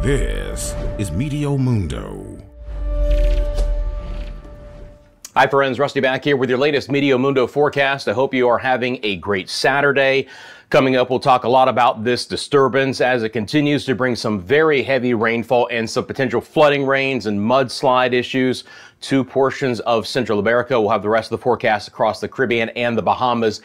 This is Meteo Mundo. Hi friends, Rusty back here with your latest Meteo Mundo forecast. I hope you are having a great Saturday. Coming up, we'll talk a lot about this disturbance as it continues to bring some very heavy rainfall and some potential flooding rains and mudslide issues to portions of Central America. We'll have the rest of the forecast across the Caribbean and the Bahamas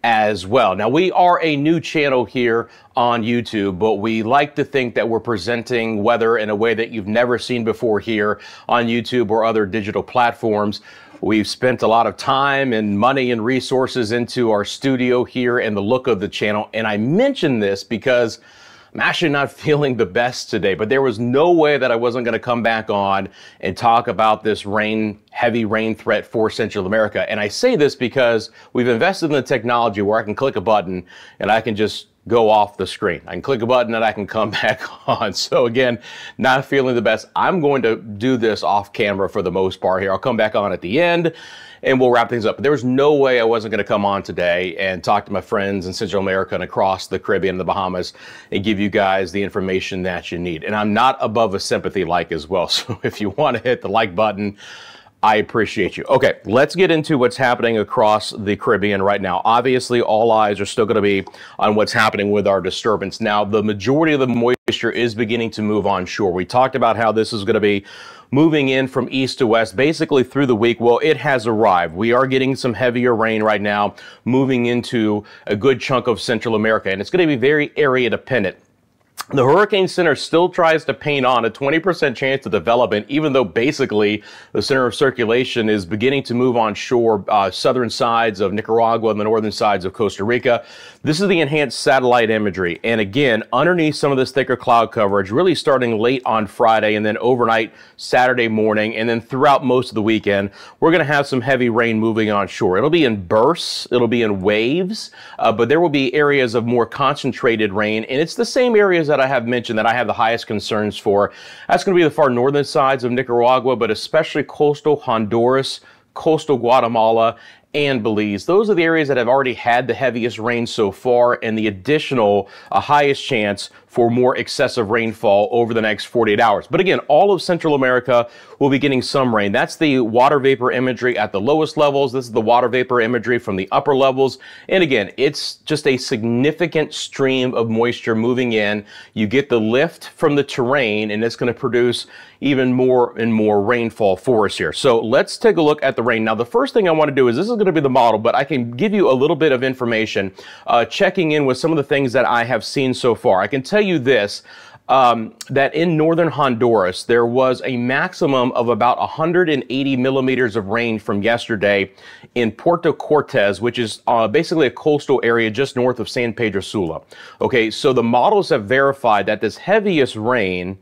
as well. Now, we are a new channel here on YouTube, but we like to think that we're presenting weather in a way that you've never seen before here on YouTube or other digital platforms. We've spent a lot of time and money and resources into our studio here and the look of the channel. And I mention this because I'm actually not feeling the best today, but there was no way that I wasn't going to come back on and talk about this heavy rain threat for Central America. And I say this because we've invested in the technology where I can click a button and I can just go off the screen. I can click a button and I can come back on. So again, not feeling the best. I'm going to do this off camera for the most part here. I'll come back on at the end and we'll wrap things up. But there was no way I wasn't going to come on today and talk to my friends in Central America and across the Caribbean and the Bahamas and give you guys the information that you need. And I'm not above a sympathy like as well. So if you want to hit the like button, I appreciate you. Okay, let's get into what's happening across the Caribbean right now. Obviously, all eyes are still going to be on what's happening with our disturbance. Now, the majority of the moisture is beginning to move onshore. We talked about how this is going to be moving in from east to west basically through the week. Well, it has arrived. We are getting some heavier rain right now, moving into a good chunk of Central America, and it's going to be very area dependent. The Hurricane Center still tries to paint on a 20% chance of development, even though basically the center of circulation is beginning to move onshore, southern sides of Nicaragua and the northern sides of Costa Rica. This is the enhanced satellite imagery. And again, underneath some of this thicker cloud coverage, really starting late on Friday and then overnight Saturday morning, and then throughout most of the weekend, we're going to have some heavy rain moving onshore. It'll be in bursts, it'll be in waves, but there will be areas of more concentrated rain, and it's the same areas that I have mentioned that I have the highest concerns for. That's going to be the far northern sides of Nicaragua, but especially coastal Honduras, coastal Guatemala, and Belize. Those are the areas that have already had the heaviest rain so far and the additional highest chance for more excessive rainfall over the next 48 hours. But again, all of Central America will be getting some rain. That's the water vapor imagery at the lowest levels. This is the water vapor imagery from the upper levels. And again, it's just a significant stream of moisture moving in. You get the lift from the terrain, and it's going to produce even more and more rainfall for us here. So let's take a look at the rain. Now, the first thing I want to do is, this is going to be the model, but I can give you a little bit of information, checking in with some of the things that I have seen so far. I can tell you this, that in northern Honduras, there was a maximum of about 180 millimeters of rain from yesterday in Puerto Cortes, which is basically a coastal area just north of San Pedro Sula. Okay, so the models have verified that this heaviest rain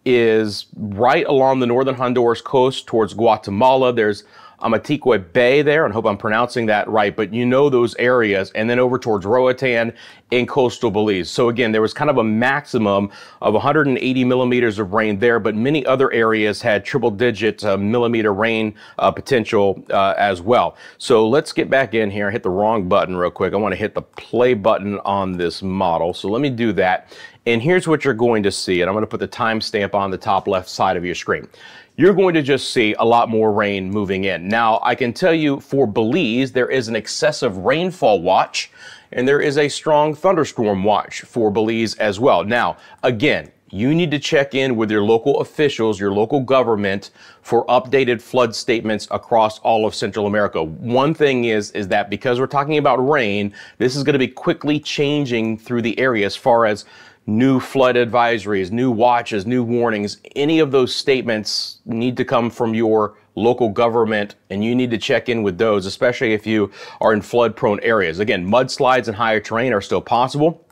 is right along the northern Honduras coast towards Guatemala. There's Amatique Bay there, and I hope I'm pronouncing that right, but you know those areas, and then over towards Roatan in coastal Belize. So again, there was kind of a maximum of 180 millimeters of rain there, but many other areas had triple-digit millimeter rain potential as well. So let's get back in here. I hit the wrong button real quick. I want to hit the play button on this model. So let me do that. And here's what you're going to see, and I'm going to put the timestamp on the top left side of your screen. You're going to just see a lot more rain moving in. Now, I can tell you for Belize, there is an excessive rainfall watch, and there is a strong thunderstorm watch for Belize as well. Now, again, you need to check in with your local officials, your local government, for updated flood statements across all of Central America. One thing is that because we're talking about rain, this is going to be quickly changing through the area as far as new flood advisories, new watches, new warnings. Any of those statements need to come from your local government, and you need to check in with those, especially if you are in flood-prone areas. Again, mudslides and higher terrain are still possible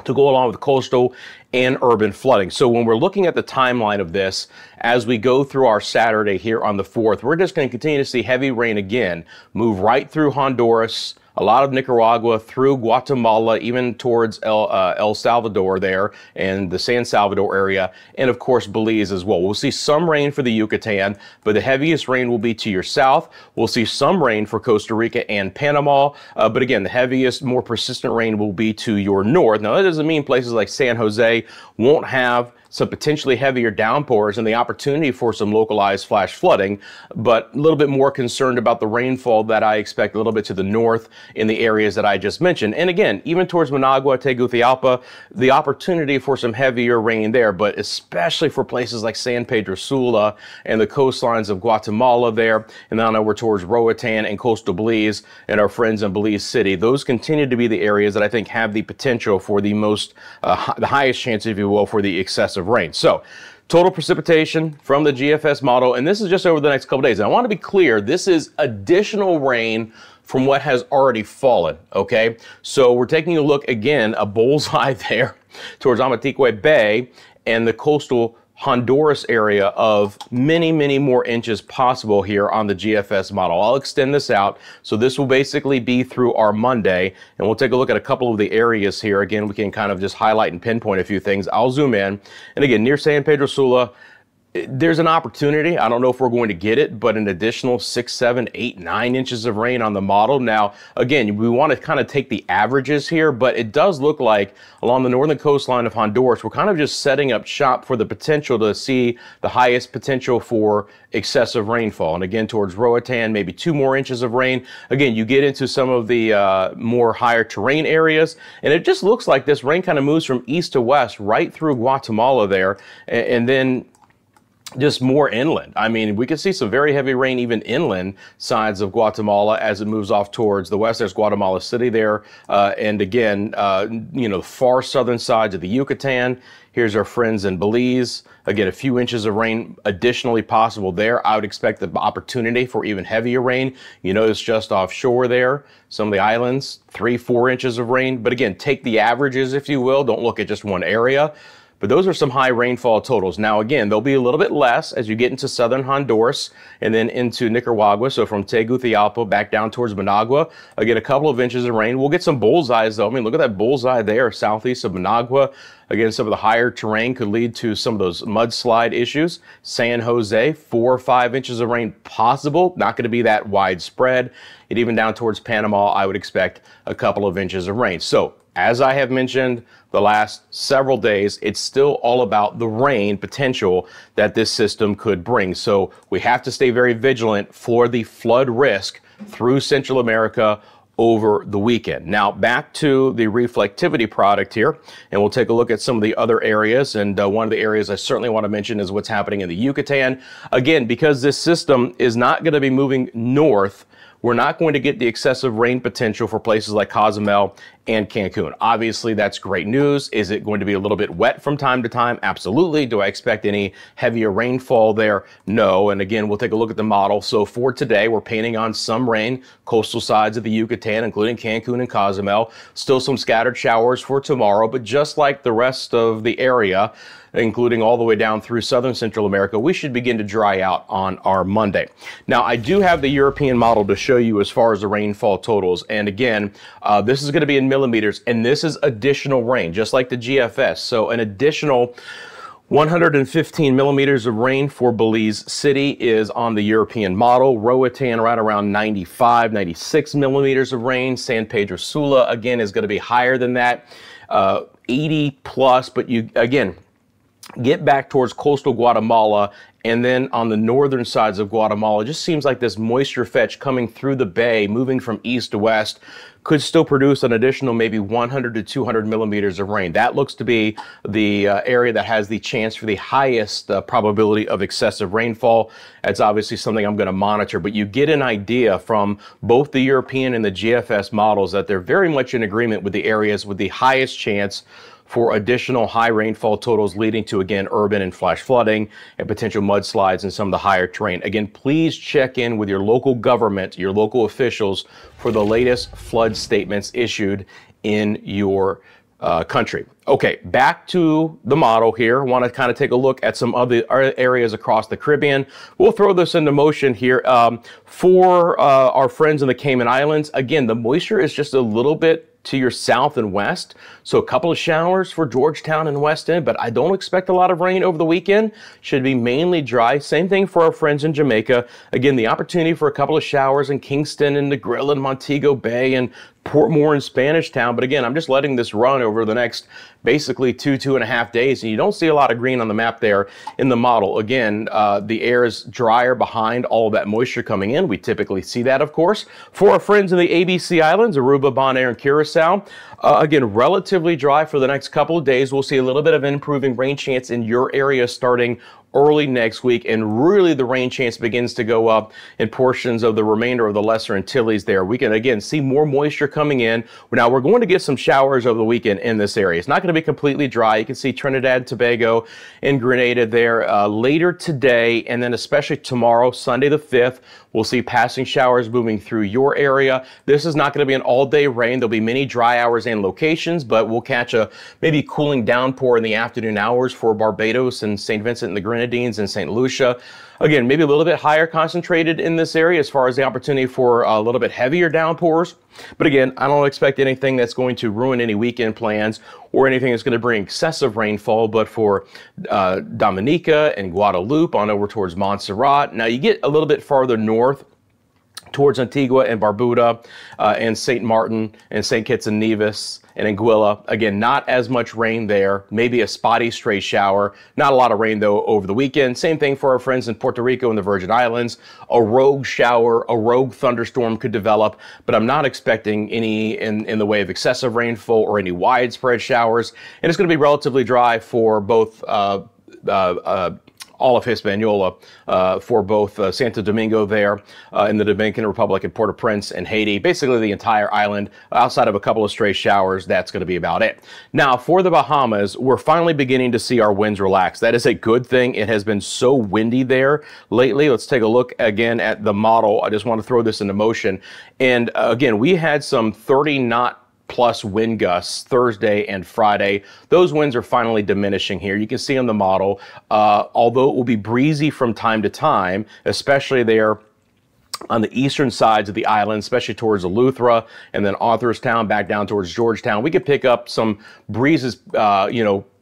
to go along with coastal and urban flooding. So when we're looking at the timeline of this, as we go through our Saturday here on the 4th, we're just going to continue to see heavy rain again, move right through Honduras, a lot of Nicaragua through Guatemala, even towards El Salvador there and the San Salvador area, and of course Belize as well. We'll see some rain for the Yucatan, but the heaviest rain will be to your south. We'll see some rain for Costa Rica and Panama, but again, the heaviest, more persistent rain will be to your north. Now, that doesn't mean places like San Jose won't have some potentially heavier downpours and the opportunity for some localized flash flooding, but a little bit more concerned about the rainfall that I expect a little bit to the north in the areas that I just mentioned. And again, even towards Managua, Tegucigalpa, the opportunity for some heavier rain there, but especially for places like San Pedro Sula and the coastlines of Guatemala there, and then over towards Roatan and coastal Belize and our friends in Belize City. Those continue to be the areas that I think have the potential for the most, the highest chance, if you will, for the excessive rain. So total precipitation from the GFS model, and this is just over the next couple days. And I want to be clear, this is additional rain from what has already fallen, okay? So we're taking a look again, a bullseye there towards Amatique Bay and the coastal Honduras area of many, many more inches possible here on the GFS model. I'll extend this out. So this will basically be through our Monday, and we'll take a look at a couple of the areas here. Again, we can kind of just highlight and pinpoint a few things. I'll zoom in. And again, near San Pedro Sula, there's an opportunity. I don't know if we're going to get it, but an additional 6, 7, 8, 9 inches of rain on the model. Now, again, we want to kind of take the averages here, but it does look like along the northern coastline of Honduras, we're kind of just setting up shop for the potential to see the highest potential for excessive rainfall. And again, towards Roatan, maybe 2 more inches of rain. Again, you get into some of the more higher terrain areas, and it just looks like this rain kind of moves from east to west right through Guatemala there, and then just more inland. I mean, we could see some very heavy rain even inland sides of Guatemala as it moves off towards the west. There's Guatemala City there. And again, you know, far southern sides of the Yucatan. Here's our friends in Belize. Again, a few inches of rain additionally possible there. I would expect the opportunity for even heavier rain. You notice just offshore there, some of the islands, 3, 4 inches of rain. But again, take the averages, if you will. Don't look at just one area. But those are some high rainfall totals. Now, again, they'll be a little bit less as you get into southern Honduras and then into Nicaragua. So from Tegucigalpa back down towards Managua, again, a couple of inches of rain. We'll get some bullseyes, though. I mean, look at that bullseye there, southeast of Managua. Again, some of the higher terrain could lead to some of those mudslide issues. San Jose, 4 or 5 inches of rain possible. Not going to be that widespread. And even down towards Panama, I would expect a couple of inches of rain. So, as I have mentioned the last several days, it's still all about the rain potential that this system could bring. So we have to stay very vigilant for the flood risk through Central America over the weekend. Now back to the reflectivity product here, and we'll take a look at some of the other areas. And one of the areas I certainly want to mention is what's happening in the Yucatan. Again, because this system is not going to be moving north, we're not going to get the excessive rain potential for places like Cozumel and Cancun. Obviously, that's great news. Is it going to be a little bit wet from time to time? Absolutely. Do I expect any heavier rainfall there? No. And again, we'll take a look at the model. So for today, we're painting on some rain, coastal sides of the Yucatan, including Cancun and Cozumel. Still some scattered showers for tomorrow, but just like the rest of the area, including all the way down through southern Central America, we should begin to dry out on our Monday. Now, I do have the European model to show you as far as the rainfall totals. And again, this is going to be in millimeters, and this is additional rain, just like the GFS. So an additional 115 millimeters of rain for Belize City is on the European model. Roatan right around 95, 96 millimeters of rain. San Pedro Sula, again, is going to be higher than that, 80 plus, but you, again, get back towards coastal Guatemala, and then on the northern sides of Guatemala, it just seems like this moisture fetch coming through the bay, moving from east to west, could still produce an additional maybe 100 to 200 millimeters of rain. That looks to be the area that has the chance for the highest probability of excessive rainfall. That's obviously something I'm going to monitor, but you get an idea from both the European and the GFS models that they're very much in agreement with the areas with the highest chance for additional high rainfall totals, leading to, again, urban and flash flooding and potential mudslides in some of the higher terrain. Again, please check in with your local government, your local officials, for the latest flood statements issued in your country. Okay, back to the model here. I want to kind of take a look at some other areas across the Caribbean. We'll throw this into motion here. For our friends in the Cayman Islands, again, the moisture is just a little bit to your south and west. So a couple of showers for Georgetown and West End, but I don't expect a lot of rain over the weekend. Should be mainly dry. Same thing for our friends in Jamaica. Again, the opportunity for a couple of showers in Kingston and Negril and Montego Bay and Portmore and Spanish Town. But again, I'm just letting this run over the next basically 2.5 days. And you don't see a lot of green on the map there in the model. Again, the air is drier behind all of that moisture coming in. We typically see that, of course. For our friends in the ABC Islands, Aruba, Bonaire, and Curacao, again, relatively dry for the next couple of days. We'll see a little bit of an improving rain chance in your area starting early next week, and really the rain chance begins to go up in portions of the remainder of the Lesser Antilles there. We can again see more moisture coming in. Now we're going to get some showers over the weekend in this area. It's not going to be completely dry. You can see Trinidad, Tobago, and Grenada there later today, and then especially tomorrow, Sunday the 5th, we'll see passing showers moving through your area. This is not going to be an all-day rain. There'll be many dry hours and locations, but we'll catch a maybe cooling downpour in the afternoon hours for Barbados and St. Vincent and the Grenadines and St. Lucia. Again, maybe a little bit higher concentrated in this area as far as the opportunity for a little bit heavier downpours. But again, I don't expect anything that's going to ruin any weekend plans or anything that's going to bring excessive rainfall. But for Dominica and Guadeloupe on over towards Montserrat, now you get a little bit farther north towards Antigua and Barbuda and St. Martin and St. Kitts and Nevis and Anguilla. Again, not as much rain there, maybe a spotty stray shower. Not a lot of rain though over the weekend. Same thing for our friends in Puerto Rico and the Virgin Islands. A rogue shower, a rogue thunderstorm could develop, but I'm not expecting any in the way of excessive rainfall or any widespread showers. And it's going to be relatively dry for both all of Hispaniola, for both Santo Domingo there in the Dominican Republic and Port-au-Prince and Haiti. Basically the entire island, outside of a couple of stray showers, that's going to be about it. Now for the Bahamas, we're finally beginning to see our winds relax. That is a good thing. It has been so windy there lately. Let's take a look again at the model. I just want to throw this into motion. And again, we had some 30-knot plus wind gusts Thursday and Friday. Those winds are finally diminishing here. You can see on the model, although it will be breezy from time to time, especially there on the eastern sides of the island, especially towards Eleuthera and then Arthurstown back down towards Georgetown, we could pick up some breezes,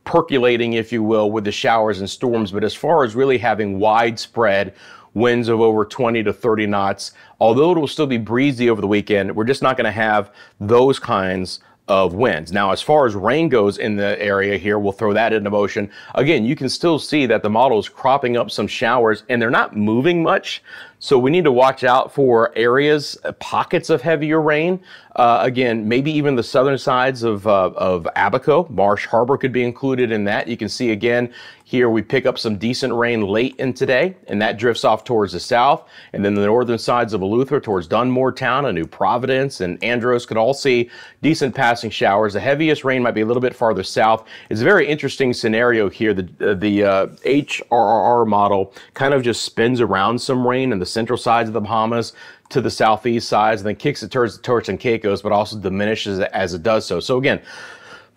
percolating, if you will, with the showers and storms. But as far as really having widespread winds of over 20 to 30 knots, although it will still be breezy over the weekend, we're just not going to have those kinds of winds. Now, as far as rain goes in the area here, we'll throw that into motion. Again, you can still see that the model is cropping up some showers and they're not moving much. So we need to watch out for areas, pockets of heavier rain. Again, maybe even the southern sides of Abaco. Marsh Harbor could be included in that. You can see again here we pick up some decent rain late in today, and that drifts off towards the south. And then the northern sides of Eleuthera towards Dunmore Town and New Providence and Andros could all see decent passing showers. The heaviest rain might be a little bit farther south. It's a very interesting scenario here. The HRRR model kind of just spins around some rain in the central sides of the Bahamas to the southeast sides and then kicks it towards the Turks and Caicos, but also diminishes it as it does so. So again,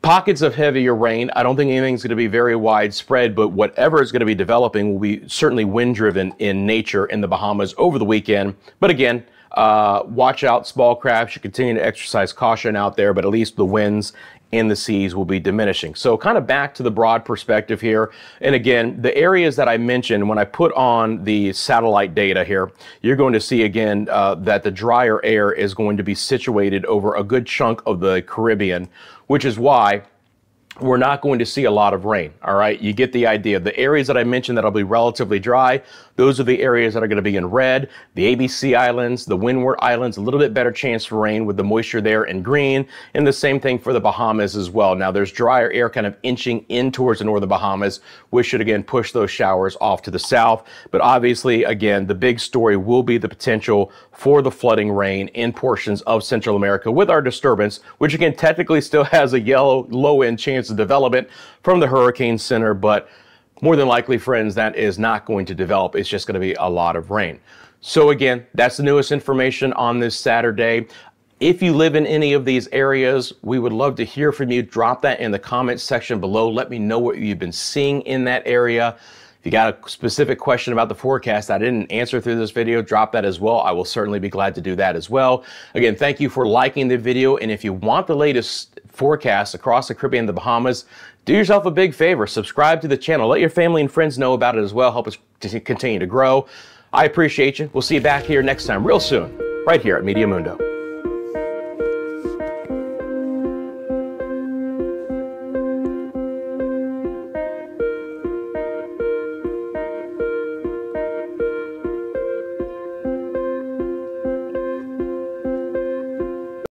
pockets of heavier rain. I don't think anything's going to be very widespread, but whatever is going to be developing will be certainly wind-driven in nature in the Bahamas over the weekend. But again, watch out, small craft should continue to exercise caution out there, but at least the winds and the seas will be diminishing. So kind of back to the broad perspective here. And again, the areas that I mentioned, when I put on the satellite data here, you're going to see again that the drier air is going to be situated over a good chunk of the Caribbean, which is why we're not going to see a lot of rain. All right, you get the idea. The areas that I mentioned that'll be relatively dry, those are the areas that are going to be in red. The ABC Islands, the Windward Islands, a little bit better chance for rain with the moisture there in green, and the same thing for the Bahamas as well. Now there's drier air kind of inching in towards the northern Bahamas, which should again push those showers off to the south. But obviously, again, the big story will be the potential for the flooding rain in portions of Central America with our disturbance, which again technically still has a yellow low-end chance of development from the hurricane center, but more than likely, friends, that is not going to develop. It's just going to be a lot of rain. So again, that's the newest information on this Saturday. If you live in any of these areas, we would love to hear from you. Drop that in the comments section below. Let me know what you've been seeing in that area. If you got a specific question about the forecast I didn't answer through this video, drop that as well. I will certainly be glad to do that as well. Again, thank you for liking the video. And if you want the latest forecast across the Caribbean and the Bahamas, do yourself a big favor. Subscribe to the channel. Let your family and friends know about it as well. Help us to continue to grow. I appreciate you. We'll see you back here next time real soon, right here at Meteo Mundo.